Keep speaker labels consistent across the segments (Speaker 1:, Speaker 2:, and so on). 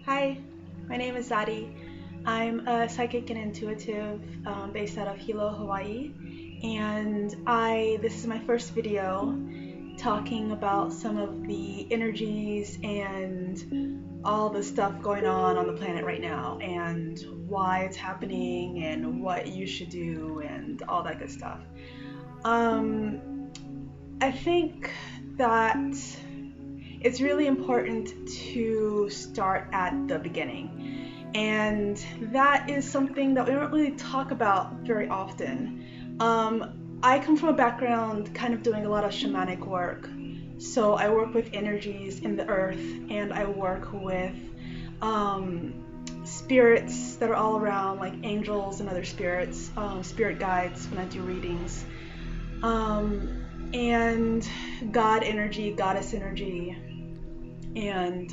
Speaker 1: Hi, my name is Zahdi. I'm a psychic and intuitive based out of Hilo, Hawaii, and this is my first video talking about some of the energies and all the stuff going on the planet right now and why it's happening and what you should do and all that good stuff. I think that it's really important to start at the beginning. And that is something that we don't really talk about very often. I come from a background kind of doing a lot of shamanic work. So I work with energies in the earth, and I work with spirits that are all around, like angels and other spirits, spirit guides when I do readings. And God energy, goddess energy, and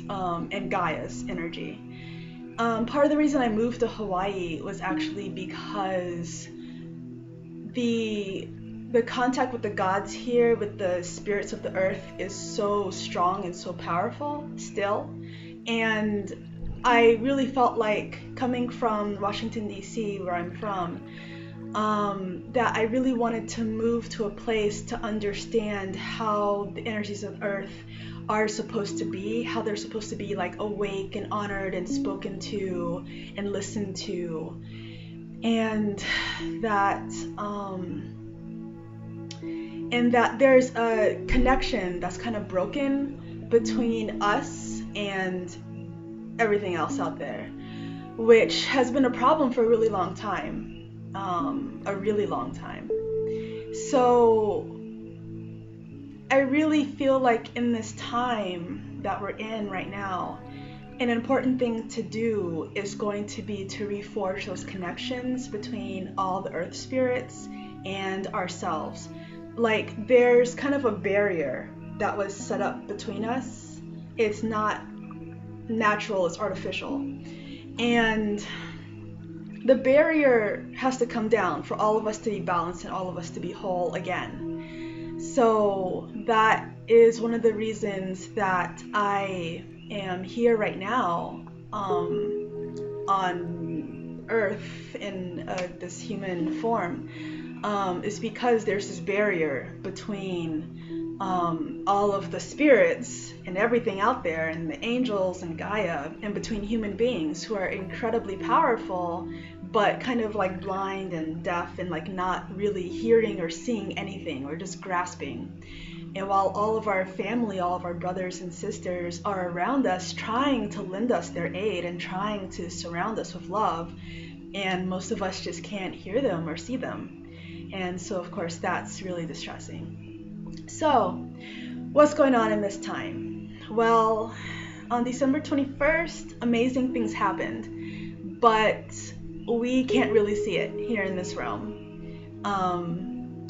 Speaker 1: Gaia's energy. Part of the reason I moved to Hawaii was actually because the contact with the gods here, with the spirits of the earth, is so strong and so powerful still. And I really felt like, coming from Washington, D.C., where I'm from, that I really wanted to move to a place to understand how the energies of earth are supposed to be, how they're supposed to be like awake and honored and spoken to and listened to, and that there's a connection that's kind of broken between us and everything else out there, which has been a problem for a really long time. So I really feel like in this time that we're in right now, an important thing to do is going to be to reforge those connections between all the earth spirits and ourselves. Like, there's kind of a barrier that was set up between us. It's not natural, it's artificial. And the barrier has to come down for all of us to be balanced and all of us to be whole again. So that is one of the reasons that I am here right now on Earth in this human form, is because there's this barrier between all of the spirits and everything out there, and the angels and Gaia, and between human beings who are incredibly powerful, but kind of like blind and deaf and like not really hearing or seeing anything, or just grasping. And while all of our family, all of our brothers and sisters are around us trying to lend us their aid and trying to surround us with love, and most of us just can't hear them or see them. And so of course that's really distressing. So what's going on in this time? Well, on December 21st, amazing things happened, but we can't really see it here in this realm.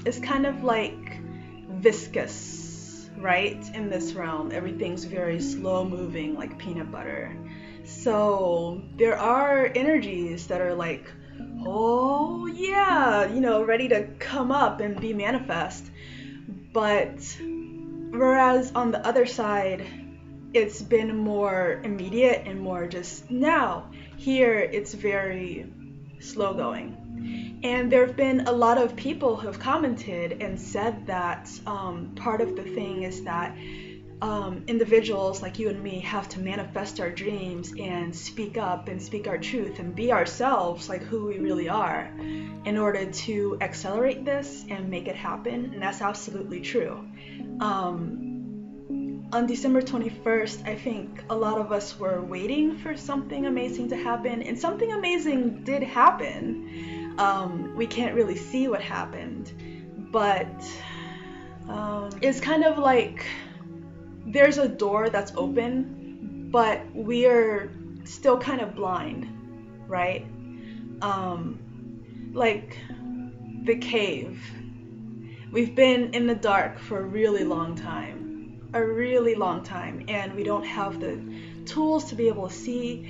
Speaker 1: It's kind of like viscous, right? In this realm, everything's very slow moving, like peanut butter. So there are energies that are like, oh yeah, ready to come up and be manifest. But whereas on the other side, it's been more immediate and more just now. Here, it's very slow going. And there have been a lot of people who have commented and said that part of the thing is that individuals like you and me have to manifest our dreams and speak up and speak our truth and be ourselves, like who we really are, in order to accelerate this and make it happen. And that's absolutely true. On December 21st, I think a lot of us were waiting for something amazing to happen, and something amazing did happen. We can't really see what happened, but it's kind of like there's a door that's open, but we're still kind of blind, right? Like the cave. We've been in the dark for a really long time, and we don't have the tools to be able to see.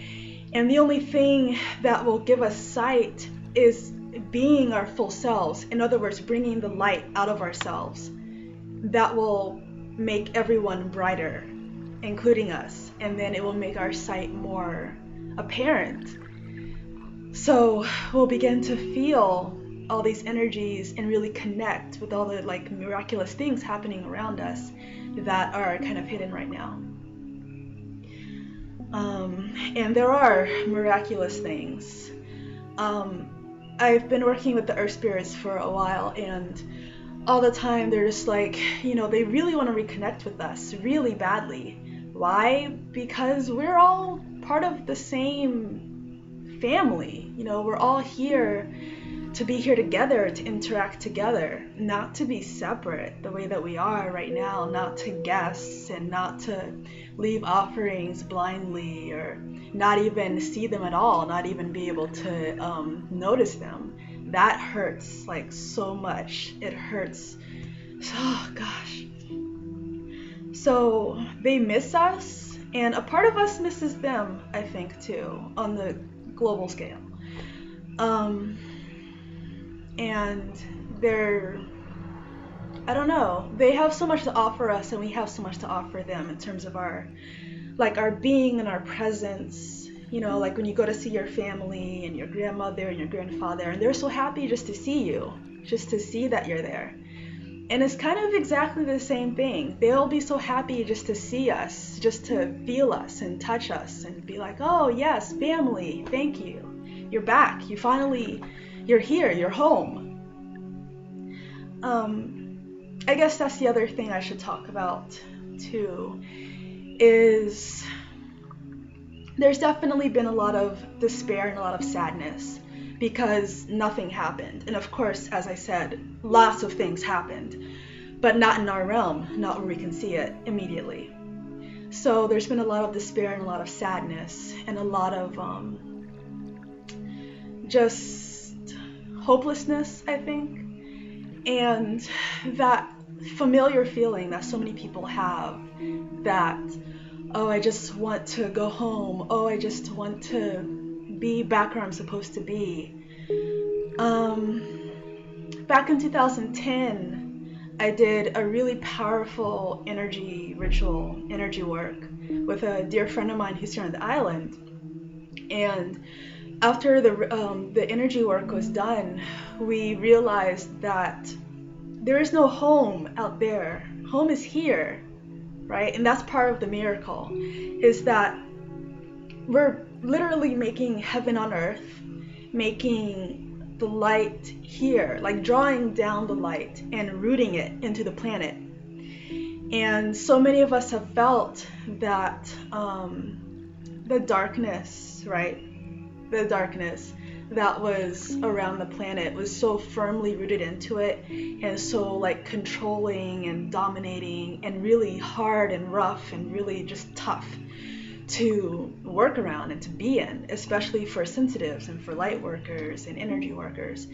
Speaker 1: And the only thing that will give us sight is being our full selves. In other words, bringing the light out of ourselves. That will make everyone brighter, including us, and then it will make our sight more apparent. So we'll begin to feel all these energies and really connect with all the like miraculous things happening around us that are kind of hidden right now. And there are miraculous things. I've been working with the earth spirits for a while, and all the time they're just like, they really want to reconnect with us really badly. Why? Because we're all part of the same family. We're all here to be here together, to interact together, not to be separate the way that we are right now, not to guess and not to leave offerings blindly or not even see them at all, not even be able to notice them. That hurts like so much. It hurts. Oh gosh. So they miss us, and a part of us misses them, I think, too, on the global scale. And I don't know, they have so much to offer us, and we have so much to offer them in terms of our being and our presence. Like when you go to see your family and your grandmother and your grandfather, and they're so happy just to see you, just to see that you're there. And it's kind of exactly the same thing. They'll be so happy just to see us, just to feel us and touch us and be like, oh yes, family, thank you. You're back. You're here, you're home. I guess that's the other thing I should talk about too, is there's definitely been a lot of despair and a lot of sadness because nothing happened. And of course, as I said, lots of things happened, but not in our realm, not where we can see it immediately. So there's been a lot of despair and a lot of sadness and a lot of just hopelessness, I think. And that familiar feeling that so many people have, that, oh, I just want to go home. Oh, I just want to be back where I'm supposed to be. Back in 2010, I did a really powerful energy ritual, energy work with a dear friend of mine who's here on the island. And after the energy work was done, we realized that there is no home out there. Home is here, right? And that's part of the miracle, is that we're literally making heaven on earth, making the light here, like drawing down the light and rooting it into the planet. And so many of us have felt that the darkness, right? The darkness that was around the planet was so firmly rooted into it, and so like controlling and dominating and really hard and rough and really just tough to work around and to be in, especially for sensitives and for light workers and energy workers.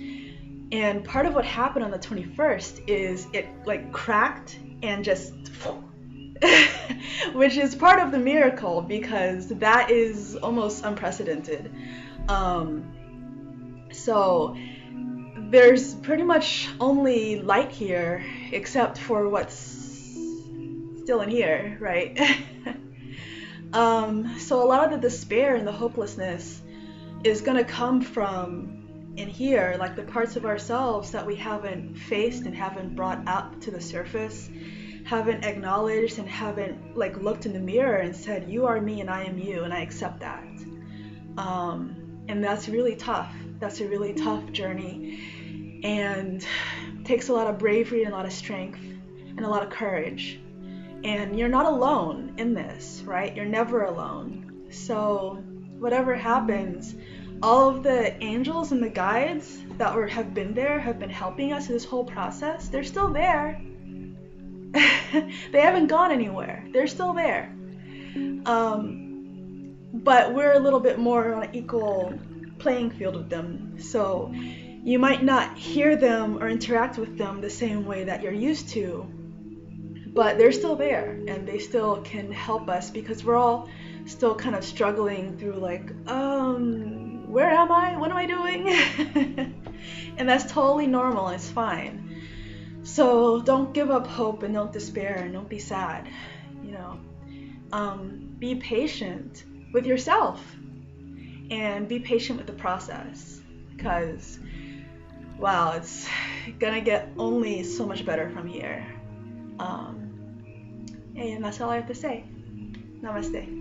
Speaker 1: And part of what happened on the 21st is it like cracked and just which is part of the miracle, because that is almost unprecedented. So there's pretty much only light here, except for what's still in here, right? So a lot of the despair and the hopelessness is going to come from in here, like the parts of ourselves that we haven't faced and haven't brought up to the surface, haven't acknowledged and haven't like looked in the mirror and said, you are me and I am you, and I accept that. And that's really tough. That's a really tough journey, and takes a lot of bravery and a lot of strength and a lot of courage. And you're not alone in this, right? You're never alone. So whatever happens, all of the angels and the guides that have been there, have been helping us in this whole process, they're still there. They haven't gone anywhere. They're still there. But we're a little bit more on an equal playing field with them. So you might not hear them or interact with them the same way that you're used to, but they're still there, and they still can help us, because we're all still kind of struggling through like, where am I? What am I doing? And that's totally normal. It's fine. So don't give up hope, and don't despair, and don't be sad. Be patient with yourself. and be patient with the process, because wow, it's gonna get only so much better from here. And that's all I have to say. Namaste.